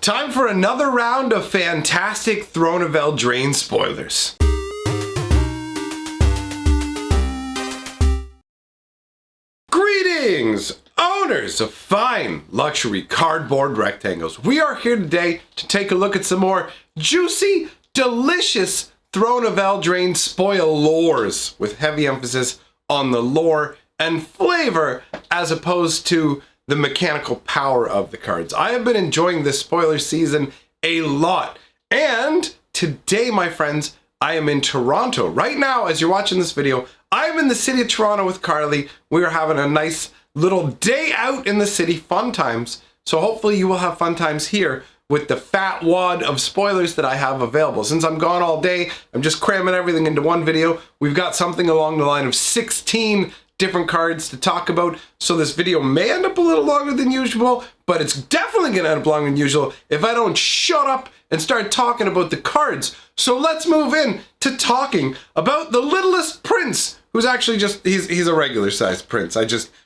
Time for another round of fantastic Throne of Eldraine spoilers. Greetings, owners of fine luxury cardboard rectangles. We are here today to take a look at some more juicy, delicious Throne of Eldraine spoilers with heavy emphasis on the lore and flavor as opposed to the mechanical power of the cards. I have been enjoying this spoiler season a lot. And today, my friends, I am in Toronto. Right now, as you're watching this video, I am in the city of Toronto with Carly. We are having a nice little day out in the city, fun times. So hopefully you will have fun times here with the fat wad of spoilers that I have available. Since I'm gone all day, I'm just cramming everything into one video. We've got something along the line of 16 different cards to talk about, so this video may end up a little longer than usual, but it's definitely gonna end up longer than usual if I don't shut up and start talking about the cards. So let's move in to talking about the littlest prince, who's actually just, he's a regular sized prince.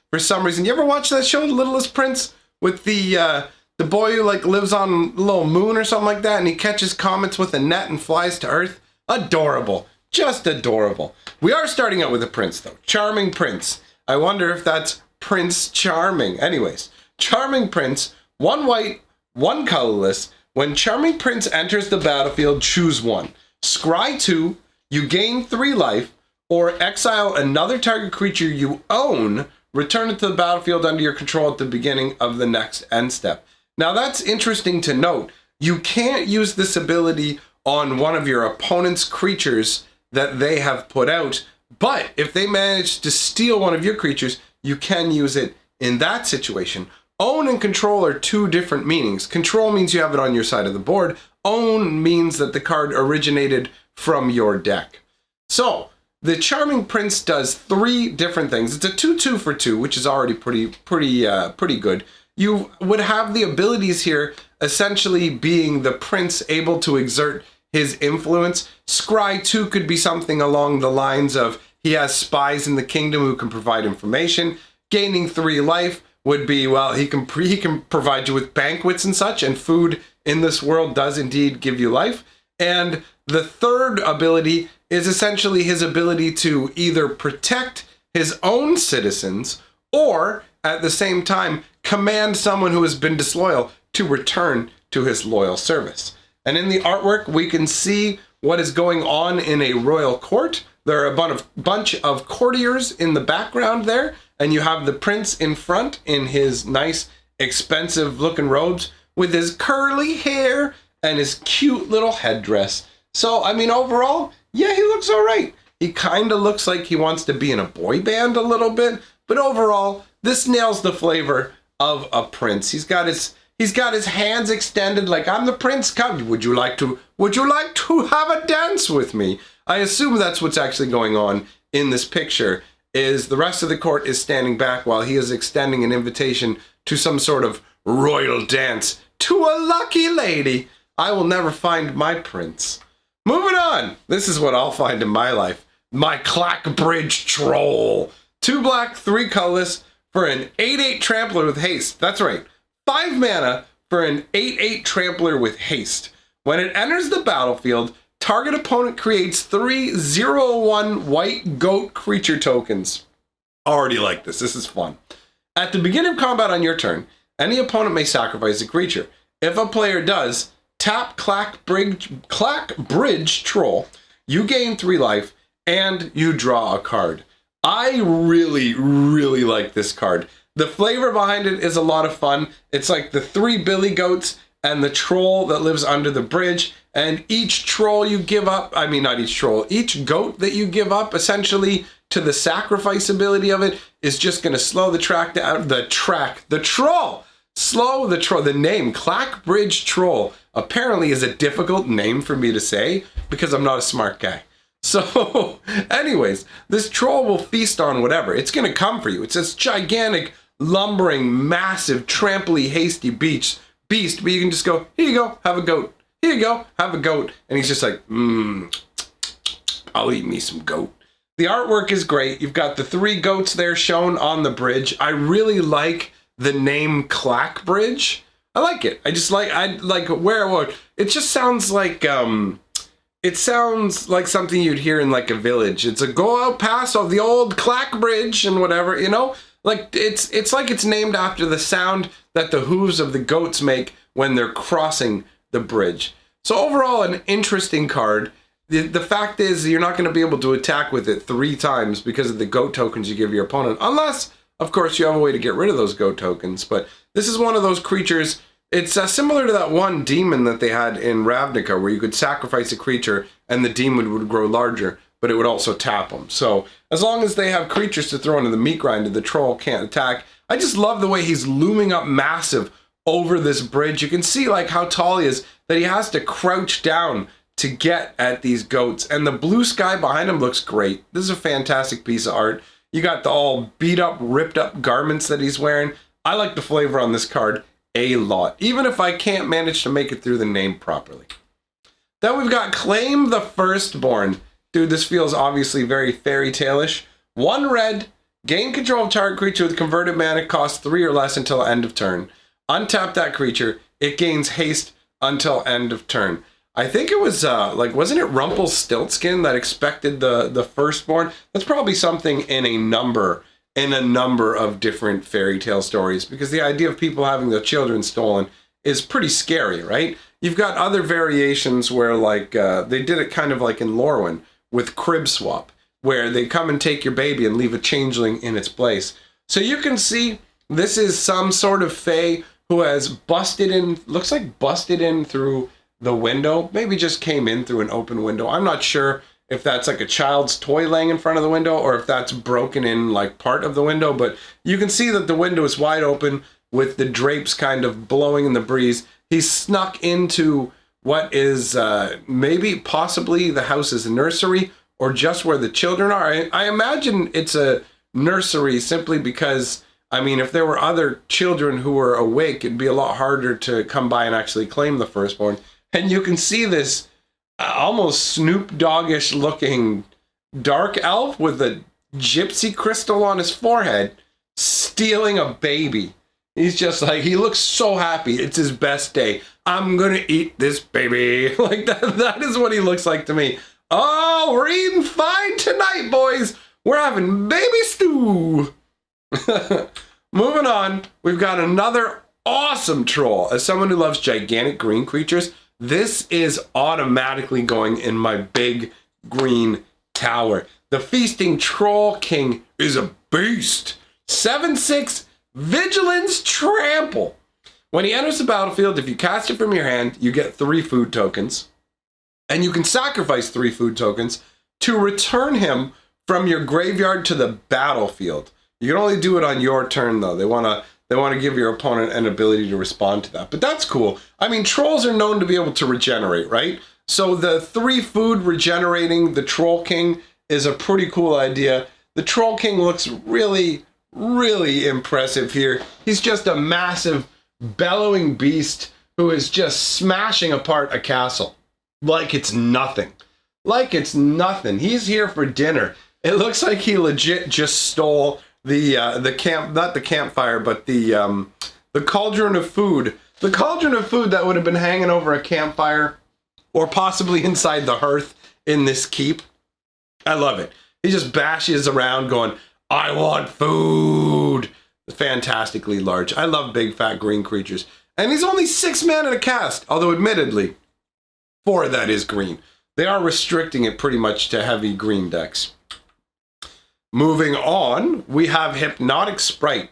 For some reason, you ever watch that show, The Littlest Prince, with the boy who like lives on a little moon or something like that, and he catches comets with a net and flies to Earth? Adorable. Just adorable. We are starting out with a prince, though. Charming Prince. I wonder if that's Prince Charming. Anyways, Charming Prince, 1 white, 1 colorless. When Charming Prince enters the battlefield, choose 1. Scry 2, you gain 3 life, or exile another target creature you own, return it to the battlefield under your control at the beginning of the next end step. Now that's interesting to note. You can't use this ability on one of your opponent's creatures that they have put out, but if they manage to steal one of your creatures, you can use it in that situation. Own and control are 2 different meanings. Control means you have it on your side of the board. Own means that the card originated from your deck. So the Charming Prince does 3 different things. It's a 2/2 for 2, which is already pretty good. You would have the abilities here essentially being the prince able to exert his influence. Scry 2 could be something along the lines of he has spies in the kingdom who can provide information. Gaining 3 life would be, well, he can provide you with banquets and such, and food in this world does indeed give you life. And the third ability is essentially his ability to either protect his own citizens or at the same time command someone who has been disloyal to return to his loyal service. And in the artwork, we can see what is going on in a royal court. There are a bunch of courtiers in the background there, and you have the prince in front in his nice, expensive looking robes with his curly hair and his cute little headdress. So, I mean, overall, yeah, he looks all right. He kind of looks like he wants to be in a boy band a little bit, but overall, this nails the flavor of a prince. He's got his hands extended like, I'm the prince, come, would you like to have a dance with me? I assume that's what's actually going on in this picture, is the rest of the court is standing back while he is extending an invitation to some sort of royal dance to a lucky lady. I will never find my prince. Moving on. This is what I'll find in my life. My Clackbridge Troll. 2 black, 3 colorless for an 8/8 trampler with haste. That's right. 5 mana for an 8/8 trampler with haste. When it enters the battlefield, target opponent creates 3 0/1 white goat creature tokens. Already like this. This is fun. At the beginning of combat on your turn, any opponent may sacrifice a creature. If a player does, tap Clackbridge Troll, you gain 3 life, and you draw a card. I really, really like this card. The flavor behind it is a lot of fun. It's like the 3 billy goats and the troll that lives under the bridge. And each troll you give up, I mean, not each troll, each goat that you give up essentially to the sacrifice ability of it is just going to slow the track down, the troll. Slow the troll. The name Clackbridge Troll apparently is a difficult name for me to say because I'm not a smart guy. So anyways, this troll will feast on whatever. It's going to come for you. It's this gigantic, lumbering, massive, tramply, hasty beast, but you can just go, here you go, have a goat. Here you go, have a goat. And he's just like, I'll eat me some goat. The artwork is great. You've got the 3 goats there shown on the bridge. I really like the name Clackbridge I like it. I like where it just sounds like it sounds like something you'd hear in like a village. It's a go out pass of the old Clackbridge and whatever, you know? Like it's like it's named after the sound that the hooves of the goats make when they're crossing the bridge. So overall, an interesting card. The fact is you're not going to be able to attack with it 3 times because of the goat tokens you give your opponent. Unless, of course, you have a way to get rid of those goat tokens. But this is one of those creatures. It's similar to that one demon that they had in Ravnica where you could sacrifice a creature and the demon would grow larger, but it would also tap them. So as long as they have creatures to throw into the meat grinder, the troll can't attack. I just love the way he's looming up massive over this bridge. You can see like how tall he is, that he has to crouch down to get at these goats. And the blue sky behind him looks great. This is a fantastic piece of art. You got the all beat up, ripped up garments that he's wearing. I like the flavor on this card a lot, even if I can't manage to make it through the name properly. Then we've got Claim the Firstborn. Dude, this feels obviously very fairy tale-ish. 1 red, gain control of target creature with converted mana, cost 3 or less until end of turn. Untap that creature, it gains haste until end of turn. I think it was, wasn't it Rumpelstiltskin that expected the Firstborn? That's probably something in a number of different fairy tale stories, because the idea of people having their children stolen is pretty scary, right? You've got other variations where, like, they did it kind of like in Lorwyn with Crib Swap, where they come and take your baby and leave a changeling in its place. So you can see this is some sort of fae who has busted in, looks like busted in through the window, maybe just came in through an open window. I'm not sure if that's like a child's toy laying in front of the window or if that's broken in like part of the window, but you can see that the window is wide open with the drapes kind of blowing in the breeze. He's snuck into what is maybe possibly the house's nursery or just where the children are. I imagine it's a nursery simply because, I mean, if there were other children who were awake, it'd be a lot harder to come by and actually claim the Firstborn. And you can see this almost Snoop Doggish looking dark elf with a gypsy crystal on his forehead stealing a baby. He's just like, he looks so happy. It's his best day. I'm gonna eat this baby. Like that is what he looks like to me. Oh, we're eating fine tonight, boys. We're having baby stew. Moving on, we've got another awesome troll. As someone who loves gigantic green creatures, this is automatically going in my big green tower. The Feasting Troll King is a beast. 7/6 Vigilance Trample. When he enters the battlefield, if you cast it from your hand, you get 3 food tokens. And you can sacrifice 3 food tokens to return him from your graveyard to the battlefield. You can only do it on your turn, though. They want to give your opponent an ability to respond to that. But that's cool. I mean, trolls are known to be able to regenerate, right? So the 3 food regenerating the Troll King is a pretty cool idea. The Troll King looks really, really impressive here. He's just a massive, bellowing beast who is just smashing apart a castle like it's nothing. Like it's nothing. He's here for dinner. It looks like he legit just stole the camp, not the campfire, but the cauldron of food. The cauldron of food that would have been hanging over a campfire or possibly inside the hearth in this keep. I love it. He just bashes around going, I want food. Fantastically large. I love big fat green creatures. And he's only 6 mana to cast, although admittedly, 4 of that is green. They are restricting it pretty much to heavy green decks. Moving on, we have Hypnotic Sprite.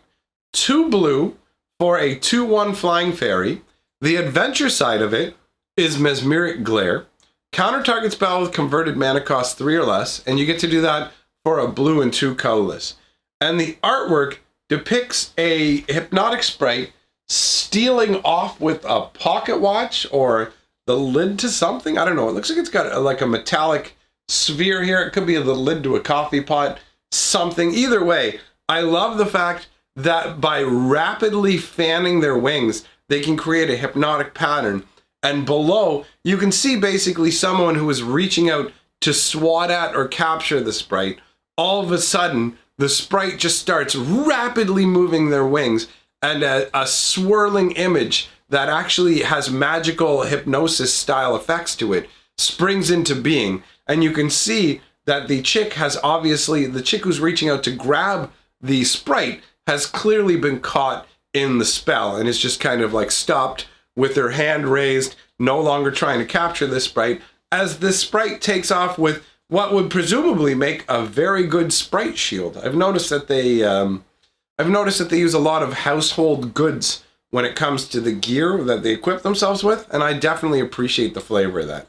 2 blue for a 2/1 flying fairy. The adventure side of it is Mesmeric Glare. Counter target spell with converted mana cost 3 or less, and you get to do that for a blue and 2 colorless. And the artwork depicts a Hypnotic Sprite stealing off with a pocket watch or the lid to something. I don't know. It looks like it's got like a metallic sphere here. It could be the lid to a coffee pot. Something. Either way, I love the fact that by rapidly fanning their wings, they can create a hypnotic pattern. And below, you can see basically someone who is reaching out to swat at or capture the sprite. All of a sudden, the sprite just starts rapidly moving their wings, and a swirling image that actually has magical hypnosis style effects to it springs into being. And you can see that the chick has obviously, the chick who's reaching out to grab the sprite has clearly been caught in the spell and is just kind of like stopped with her hand raised, no longer trying to capture this sprite, as this sprite takes off with what would presumably make a very good sprite shield. I've noticed that they use a lot of household goods when it comes to the gear that they equip themselves with, and I definitely appreciate the flavor of that.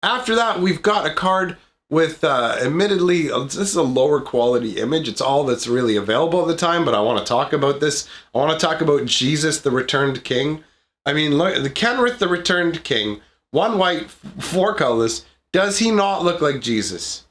After that, we've got a card with, admittedly, this is a lower quality image. It's all that's really available at the time, but I want to talk about this. I want to talk about Jesus, the Returned King. I mean, look, the Kenrith, the Returned King, 1 white, 4 colorless. Does he not look like Jesus?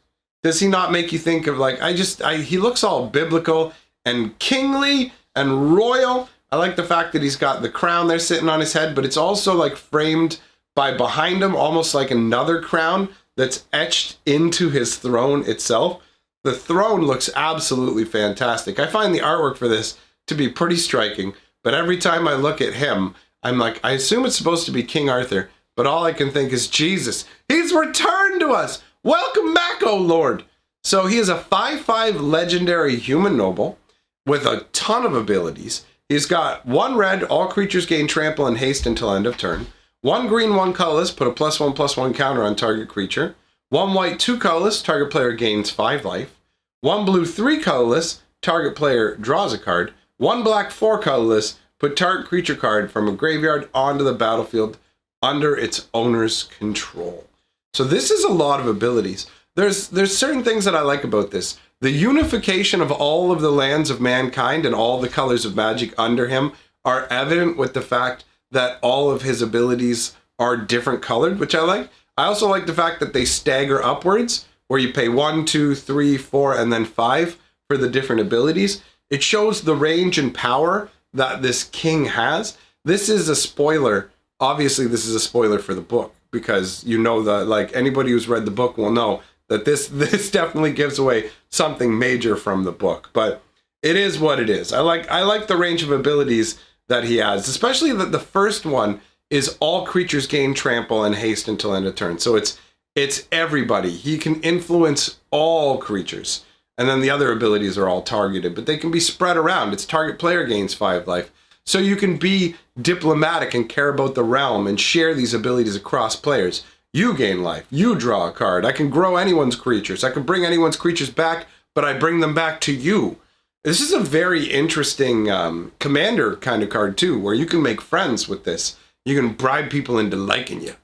Does he not make you think of like, he looks all biblical and kingly and royal. I like the fact that he's got the crown there sitting on his head, but it's also like framed by behind him, almost like another crown that's etched into his throne itself. The throne looks absolutely fantastic. I find the artwork for this to be pretty striking, but every time I look at him, I'm like, I assume it's supposed to be King Arthur, but all I can think is Jesus. He's returned to us. Welcome back, O Lord. So he is a 5/5 legendary human noble with a ton of abilities. He's got 1 red, all creatures gain trample and haste until end of turn. 1 green, 1 colorless, put a +1/+1 counter on target creature. 1 white, 2 colorless, target player gains 5 life. 1 blue, 3 colorless, target player draws a card. 1 black, 4 colorless, put target creature card from a graveyard onto the battlefield under its owner's control. So this is a lot of abilities. There's certain things that I like about this. The unification of all of the lands of mankind and all the colors of magic under him are evident with the fact that all of his abilities are different colored, which I like. I also like the fact that they stagger upwards, where you pay 1, 2, 3, 4, and then 5 for the different abilities. It shows the range and power that this king has. This is a spoiler. Obviously, this is a spoiler for the book, because you know that, like, anybody who's read the book will know that this definitely gives away something major from the book. But it is what it is. I like the range of abilities that he has, especially that the first one is all creatures gain trample and haste until end of turn. So it's everybody. He can influence all creatures. And then the other abilities are all targeted, but they can be spread around. Its target player gains 5 life. So you can be diplomatic and care about the realm and share these abilities across players. You gain life. You draw a card. I can grow anyone's creatures. I can bring anyone's creatures back, but I bring them back to you. This is a very interesting commander kind of card too, where you can make friends with this. You can bribe people into liking you.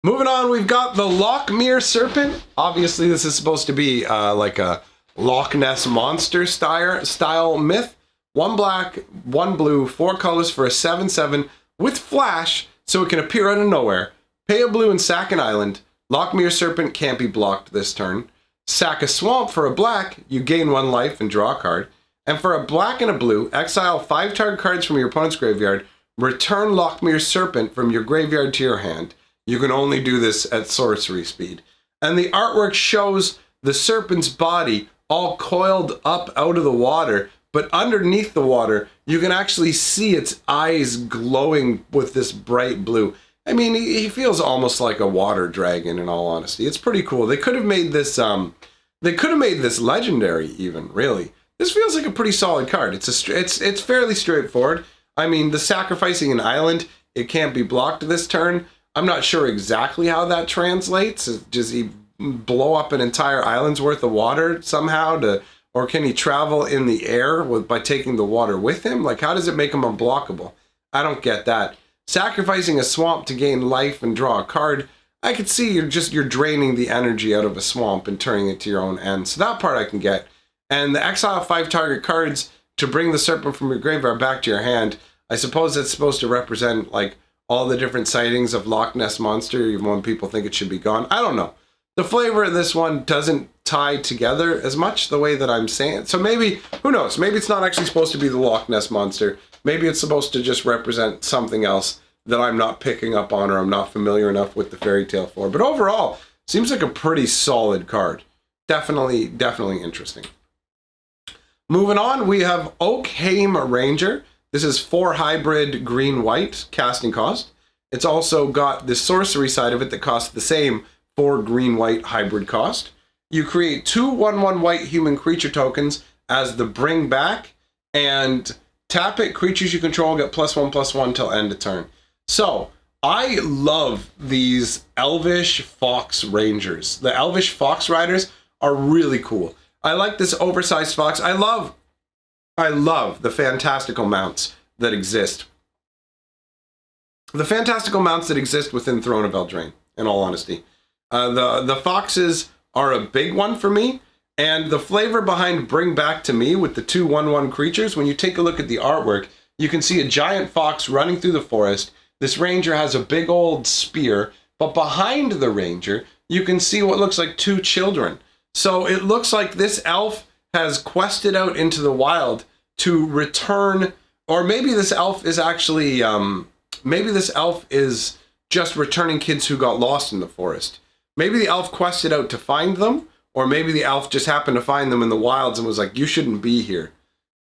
Moving on, we've got the Lochmere Serpent. Obviously, this is supposed to be like a Loch Ness Monster style myth. 1 black, 1 blue, 4 colors for a 7/7 with flash, so it can appear out of nowhere. Pay a blue and sack an island. Lochmere Serpent can't be blocked this turn. Sack a swamp for a black, you gain 1 life and draw a card. And for a black and a blue, exile 5 target cards from your opponent's graveyard. Return Lochmere Serpent from your graveyard to your hand. You can only do this at sorcery speed. And the artwork shows the serpent's body all coiled up out of the water, but underneath the water, you can actually see its eyes glowing with this bright blue. I mean, he feels almost like a water dragon, in all honesty. It's pretty cool. They could have made this legendary even, really. This feels like a pretty solid card. It's fairly straightforward. I mean, the sacrificing an island, it can't be blocked this turn. I'm not sure exactly how that translates. Does he blow up an entire island's worth of water somehow or can he travel in the air by taking the water with him? Like, how does it make him unblockable? I don't get that. Sacrificing a swamp to gain life and draw a card, I could see you're draining the energy out of a swamp and turning it to your own end. So that part I can get. And the exile 5 target cards to bring the serpent from your graveyard back to your hand, I suppose that's supposed to represent like all the different sightings of Loch Ness Monster, even when people think it should be gone. I don't know. The flavor of this one doesn't tie together as much the way that I'm saying. So maybe, who knows, maybe it's not actually supposed to be the Loch Ness Monster. Maybe it's supposed to just represent something else that I'm not picking up on or I'm not familiar enough with the fairy tale for. But overall, seems like a pretty solid card. Definitely interesting. Moving on, we have Oakhame Ranger. This is 4 hybrid green-white casting cost. It's also got the sorcery side of it that costs the same 4 green-white hybrid cost. You create 2 1/1 white human creature tokens as the bring back, and tap it, creatures you control get +1/+1 till end of turn. So, I love these Elvish Fox Rangers. The Elvish Fox Riders are really cool. I like this oversized fox. I love the fantastical mounts that exist. The fantastical mounts that exist within Throne of Eldraine, in all honesty. The foxes are a big one for me, and the flavor behind Bring Back to me with the 2 1/1 creatures, when you take a look at the artwork, you can see a giant fox running through the forest. This ranger has a big old spear, but behind the ranger, you can see what looks like 2 children. So it looks like this elf has quested out into the wild to return, or maybe this elf is actually, maybe this elf is just returning kids who got lost in the forest. Maybe the elf quested out to find them, or maybe the elf just happened to find them in the wilds and was like, you shouldn't be here.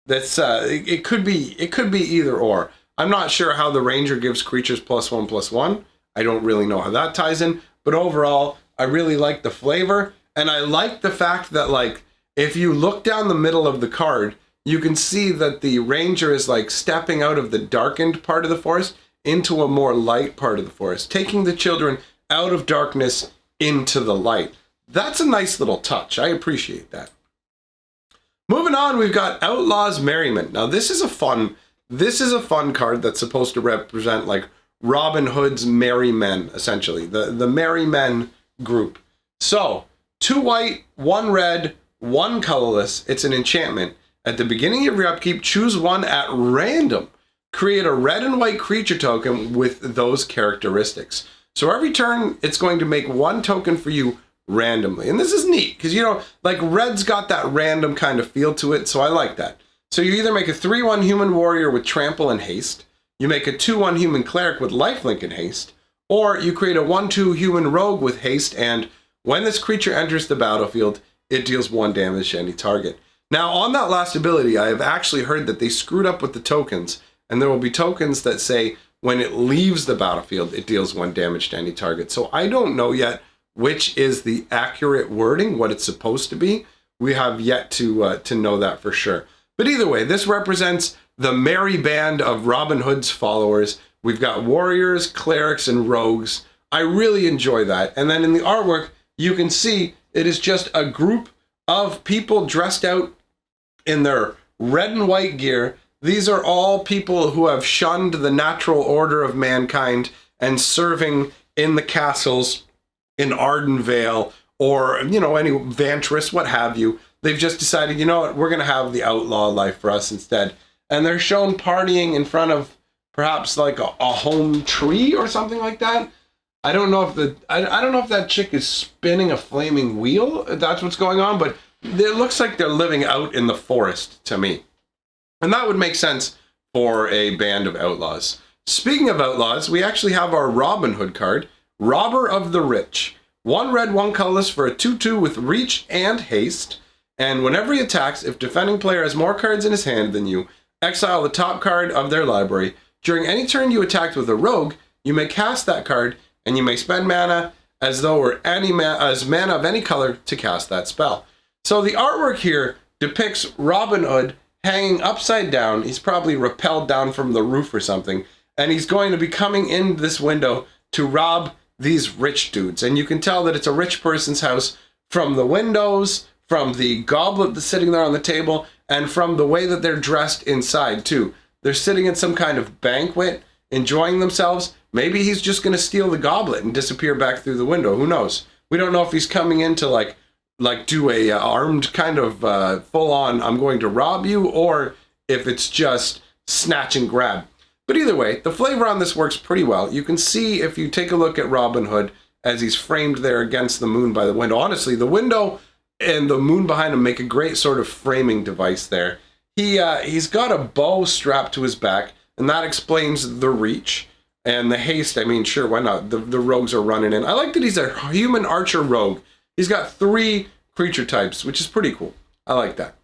That's, it could be either or. I'm not sure how the ranger gives creatures +1/+1. I don't really know how that ties in, but overall, I really like the flavor, and I like the fact that, like, if you look down the middle of the card, you can see that the ranger is like stepping out of the darkened part of the forest into a more light part of the forest, taking the children out of darkness into the light. That's a nice little touch. I appreciate that. Moving on, we've got Outlaws Merriment. Now this is a fun card that's supposed to represent like Robin Hood's merry men, essentially. The merry men group. So 2 white, 1 red, 1 colorless. It's an enchantment. At the beginning of your upkeep, choose 1 at random. Create a red and white creature token with those characteristics. So every turn, it's going to make 1 token for you randomly. And this is neat, because, you know, like, red's got that random kind of feel to it, so I like that. So you either make a 3/1 human warrior with trample and haste, you make a 2/1 human cleric with lifelink and haste, or you create a 1/2 human rogue with haste, and when this creature enters the battlefield, it deals 1 damage to any target. Now, on that last ability, I have actually heard that they screwed up with the tokens, and there will be tokens that say when it leaves the battlefield, it deals 1 damage to any target. So I don't know yet which is the accurate wording, what it's supposed to be. We have yet to know that for sure. But either way, this represents the merry band of Robin Hood's followers. We've got warriors, clerics, and rogues. I really enjoy that. And then in the artwork, you can see it is just a group of people dressed out in their red and white gear. These are all people who have shunned the natural order of mankind and serving in the castles in Ardenvale or, you know, any Vantress, what have you. They've just decided, you know what, we're going to have the outlaw life for us instead. And they're shown partying in front of perhaps like a home tree or something like that. I don't know if I don't know if that chick is spinning a flaming wheel, if that's what's going on, but it looks like they're living out in the forest to me. And that would make sense for a band of outlaws. Speaking of outlaws, we actually have our Robin Hood card, Robber of the Rich. 1 red, 1 colorless for a 2/2 with reach and haste. And whenever he attacks, if defending player has more cards in his hand than you, exile the top card of their library. During any turn you attacked with a rogue, you may cast that card, and you may spend mana as though were as mana of any color to cast that spell. So the artwork here depicts Robin Hood hanging upside down. He's probably rappelled down from the roof or something, and he's going to be coming in this window to rob these rich dudes. And you can tell that it's a rich person's house from the windows, from the goblet that's sitting there on the table, and from the way that they're dressed inside too. They're sitting in some kind of banquet, enjoying themselves. Maybe he's just going to steal the goblet and disappear back through the window. Who knows? We don't know if he's coming in to like do a armed kind of full-on I'm going to rob you, or if it's just snatch and grab. But either way, the flavor on this works pretty well. You can see if you take a look at Robin Hood as he's framed there against the moon by the window. Honestly, the window and the moon behind him make a great sort of framing device there. He's got a bow strapped to his back, and that explains the reach. And the haste, I mean, sure, why not? The rogues are running in. I like that he's a human archer rogue. He's got 3 creature types, which is pretty cool. I like that.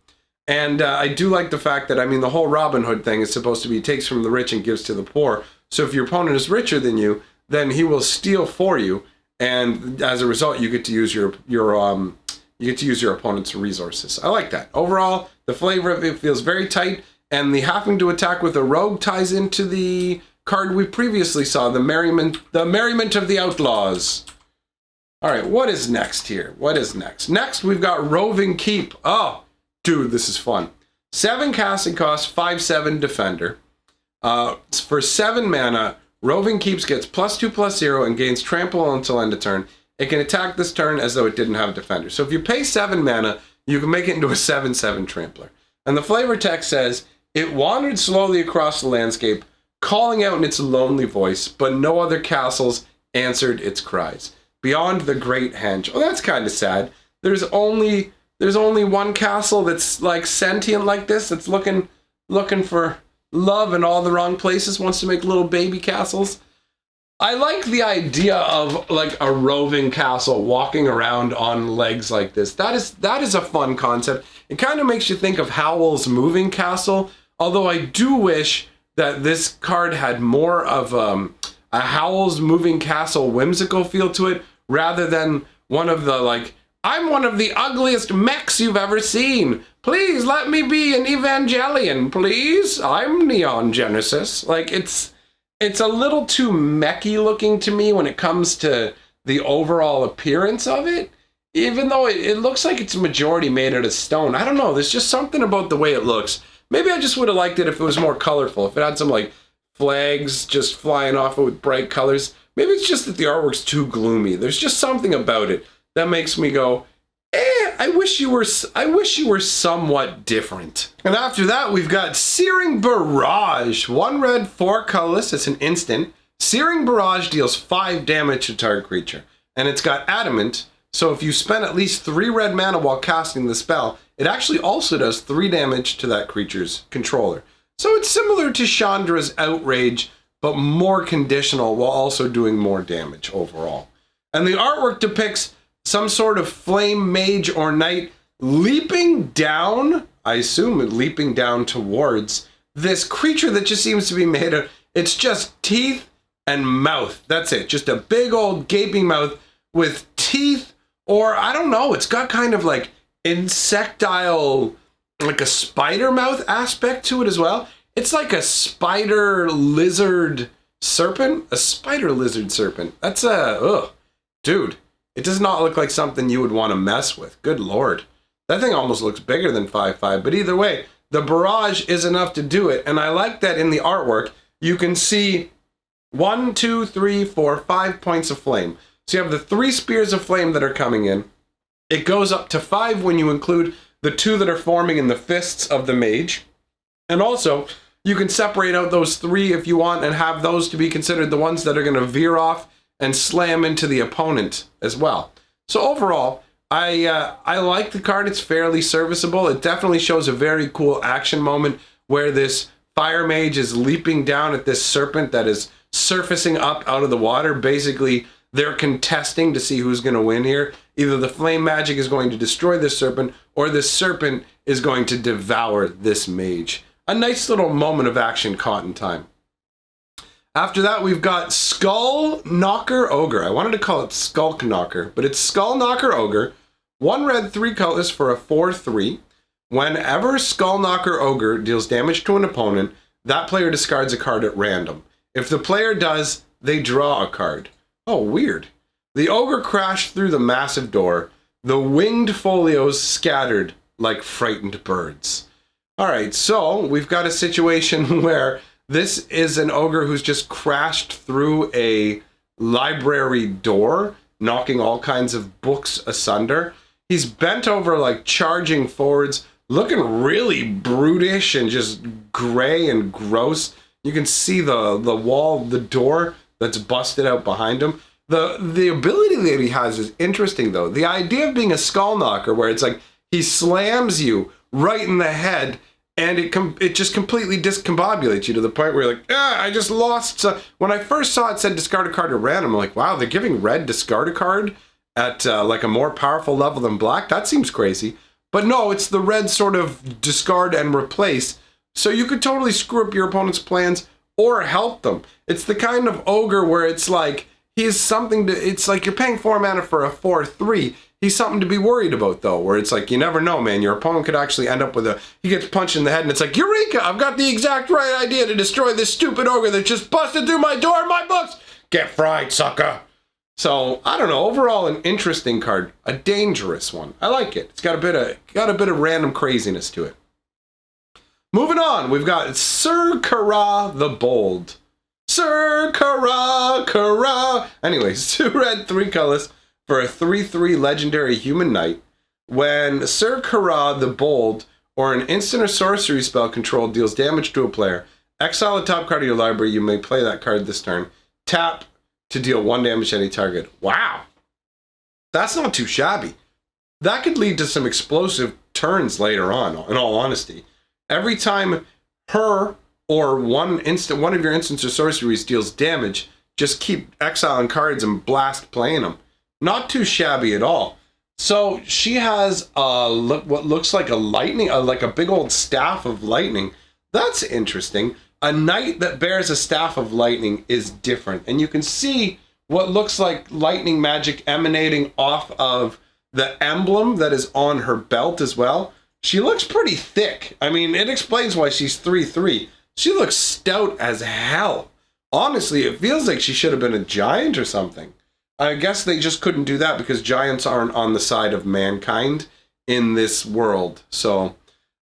And I do like the fact that, I mean, the whole Robin Hood thing is supposed to be takes from the rich and gives to the poor. So if your opponent is richer than you, then he will steal for you, and as a result, you get to use your opponent's resources. I like that. Overall, the flavor of it feels very tight, and the having to attack with a rogue ties into the card we previously saw, the merriment of the outlaws. All right, what is next here? What is next? Next, we've got Roving Keep. Oh, dude, this is fun. 7 casting cost, 5/7 defender. For 7 mana, Roving Keeps gets +2/+0 and gains trample until end of turn. It can attack this turn as though it didn't have defender. So if you pay 7 mana, you can make it into a 7/7 trampler. And the flavor text says, it wandered slowly across the landscape, calling out in its lonely voice, but no other castles answered its cries. Beyond the great henge. Oh, that's kind of sad. There's only one castle that's like sentient like this, that's looking for love in all the wrong places, wants to make little baby castles. I like the idea of like a roving castle walking around on legs like this. That is a fun concept. It kind of makes you think of Howl's Moving Castle, although I do wish that this card had more of a Howl's Moving Castle whimsical feel to it, rather than one of the like, I'm one of the ugliest mechs you've ever seen. Please let me be an Evangelion, please. I'm Neon Genesis. Like, it's a little too mechy looking to me when it comes to the overall appearance of it. Even though it looks like it's majority made out of stone. I don't know, there's just something about the way it looks. Maybe I just would have liked it if it was more colorful, if it had some like flags just flying off it with bright colors. Maybe it's just that the artwork's too gloomy. There's just something about it that makes me go, I wish you were somewhat different. And after that, we've got Searing Barrage. 1 red, 4 colorless. It's an instant. Searing Barrage deals 5 damage to target creature. And it's got adamant, so if you spend at least 3 red mana while casting the spell, it actually also does 3 damage to that creature's controller. So it's similar to Chandra's Outrage, but more conditional while also doing more damage overall. And the artwork depicts some sort of flame mage or knight leaping down, I assume leaping down towards this creature that just seems to be made of, it's just teeth and mouth. That's it. Just a big old gaping mouth with teeth, or I don't know, it's got kind of like insectile, like a spider mouth aspect to it as well. It's like a spider lizard serpent. A spider lizard serpent. That's dude. It does not look like something you would want to mess with. Good lord. That thing almost looks bigger than 5/5. But either way, the barrage is enough to do it. And I like that in the artwork, you can see 1, 2, 3, 4, 5 points of flame. So you have the 3 spears of flame that are coming in. It goes up to 5 when you include the 2 that are forming in the fists of the mage. And also, you can separate out those 3 if you want and have those to be considered the ones that are going to veer off and slam into the opponent as well. So overall, I like the card. It's fairly serviceable. It definitely shows a very cool action moment where this fire mage is leaping down at this serpent that is surfacing up out of the water. Basically, they're contesting to see who's going to win here. Either the flame magic is going to destroy this serpent, or this serpent is going to devour this mage. A nice little moment of action caught in time. After that, we've got Skull Knocker Ogre. I wanted to call it Skulk Knocker, but it's Skull Knocker Ogre. 1 red, 3 colors for a 4/3. Whenever Skull Knocker Ogre deals damage to an opponent, that player discards a card at random. If the player does, they draw a card. Oh, weird. The ogre crashed through the massive door. The winged folios scattered like frightened birds. All right, so we've got a situation where this is an ogre who's just crashed through a library door, knocking all kinds of books asunder. He's bent over, like charging forwards, looking really brutish and just gray and gross. You can see the wall, the door that's busted out behind him. The ability that he has is interesting, though. The idea of being a skull knocker, where it's like he slams you right in the head, and it just completely discombobulates you to the point where you're like, I just lost. So when I first saw it said discard a card at random, I'm like, wow, they're giving red discard a card at like a more powerful level than black? That seems crazy. But no, it's the red sort of discard and replace. So you could totally screw up your opponent's plans or help them. It's the kind of ogre where it's like, he's something to, it's like you're paying 4 mana for a 4/3. He's something to be worried about, though, where it's like, you never know, man. Your opponent could actually end up with he gets punched in the head, and it's like, Eureka! I've got the exact right idea to destroy this stupid ogre that just busted through my door and my books! Get fried, sucker! So, I don't know, overall an interesting card. A dangerous one. I like it. It's got a bit of random craziness to it. Moving on, we've got Syr Carah the Bold. Syr Carah! Anyways, 2 red, 3 colors. For a 3/3 legendary human knight, when Syr Carah the Bold or an instant or sorcery spell control deals damage to a player, exile a top card of your library. You may play that card this turn. Tap to deal 1 damage to any target. Wow. That's not too shabby. That could lead to some explosive turns later on, in all honesty. Every time her or one of your instants or sorceries deals damage, just keep exiling cards and blast playing them. Not too shabby at all. So she has what looks like a lightning, like a big old staff of lightning. That's interesting. A knight that bears a staff of lightning is different. And you can see what looks like lightning magic emanating off of the emblem that is on her belt as well. She looks pretty thick. I mean, it explains why she's 3/3. She looks stout as hell. Honestly, it feels like she should have been a giant or something. I guess they just couldn't do that because giants aren't on the side of mankind in this world. So,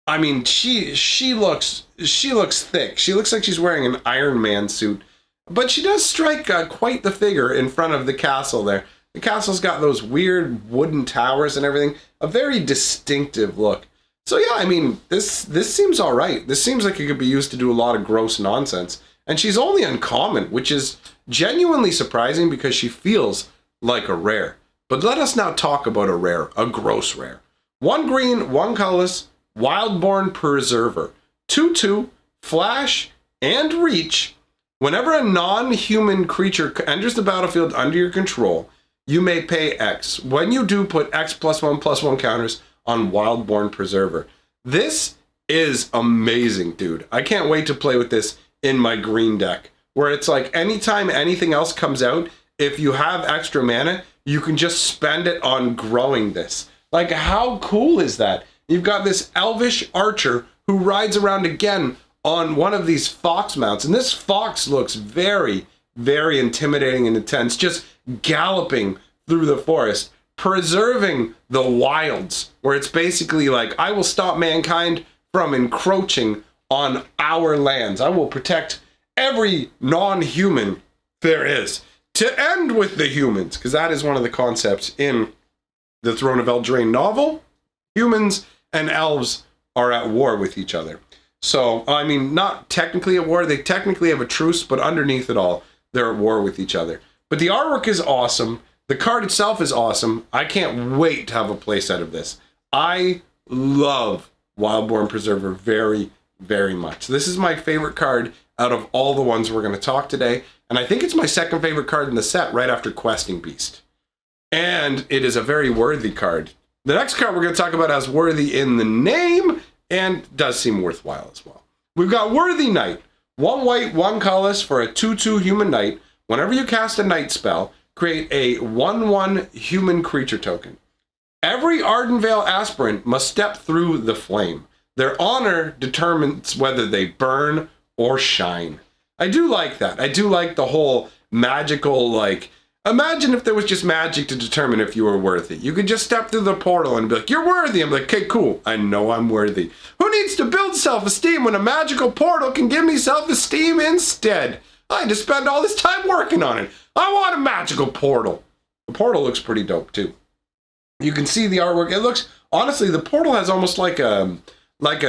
I mean, she looks thick. She looks like she's wearing an Iron Man suit. But she does strike quite the figure in front of the castle there. The castle's got those weird wooden towers and everything. A very distinctive look. So yeah, I mean, this seems all right. This seems like it could be used to do a lot of gross nonsense. And she's only uncommon, which is genuinely surprising because she feels like a rare. But let us now talk about a rare, a gross rare. 1 green, 1 colorless, Wildborn Preserver. 2/2, flash, and reach. Whenever a non-human creature enters the battlefield under your control, you may pay X. When you do, put X +1/+1 counters on Wildborn Preserver. This is amazing, dude. I can't wait to play with this in my green deck, where it's like anytime anything else comes out, if you have extra mana, you can just spend it on growing this. Like, how cool is that? You've got this elvish archer who rides around again on one of these fox mounts, and this fox looks very, very intimidating and intense, just galloping through the forest, preserving the wilds, where it's basically like, I will stop mankind from encroaching on our lands. I will protect every non-human there is to end with the humans, because that is one of the concepts in the Throne of Eldraine novel. Humans and elves are at war with each other. So, I mean, not technically at war. They technically have a truce, but underneath it all, they're at war with each other. But the artwork is awesome. The card itself is awesome. I can't wait to have a playset of this. I love Wildborn Preserver very, very much. This is my favorite card out of all the ones we're going to talk today. And I think it's my second favorite card in the set, right after Questing Beast. And it is a very worthy card. The next card we're going to talk about has worthy in the name and does seem worthwhile as well. We've got Worthy Knight. 1 white, 1 colorless for a 2/2 human knight. Whenever you cast a night spell, create a 1/1 human creature token. Every Ardenvale aspirant must step through the flame. Their honor determines whether they burn or shine. I do like that. I do like the whole magical, like, imagine if there was just magic to determine if you were worthy. You could just step through the portal and be like, you're worthy. I'm like, okay, cool. I know I'm worthy. Who needs to build self-esteem when a magical portal can give me self-esteem instead? I had to spend all this time working on it. I want a magical portal. The portal looks pretty dope too. You can see the artwork. It looks, honestly, the portal has almost like a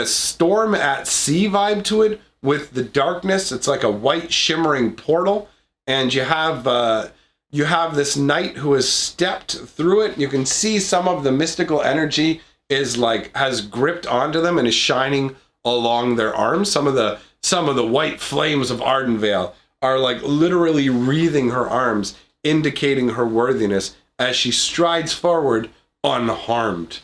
storm at sea vibe to it with the darkness. It's like a white shimmering portal. And you have this knight who has stepped through it. You can see some of the mystical energy is like, has gripped onto them and is shining along their arms. Some of the white flames of Ardenvale are like literally wreathing her arms, indicating her worthiness as she strides forward unharmed.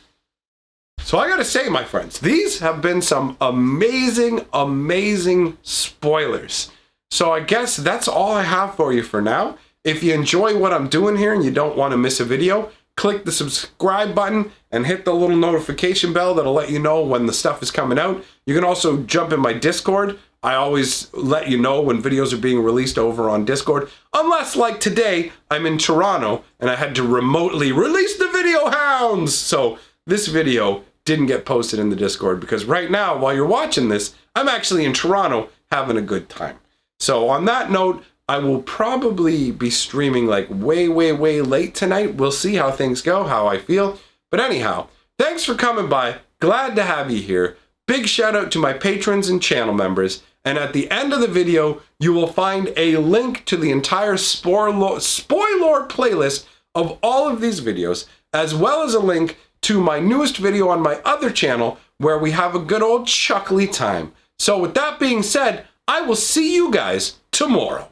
So I gotta say, my friends, these have been some amazing, amazing spoilers. So I guess that's all I have for you for now. If you enjoy what I'm doing here and you don't want to miss a video, click the subscribe button and hit the little notification bell that'll let you know when the stuff is coming out. You can also jump in my Discord. I always let you know when videos are being released over on Discord. Unless, like today, I'm in Toronto and I had to remotely release the video hounds. So this video didn't get posted in the Discord because right now, while you're watching this, I'm actually in Toronto having a good time. So on that note, I will probably be streaming like way late tonight. We'll see how things go, how I feel. But anyhow, thanks for coming by. Glad to have you here. Big shout out to my patrons and channel members. And at the end of the video, you will find a link to the entire spoiler playlist of all of these videos, as well as a link to my newest video on my other channel where we have a good old chuckly time. So with that being said, I will see you guys tomorrow.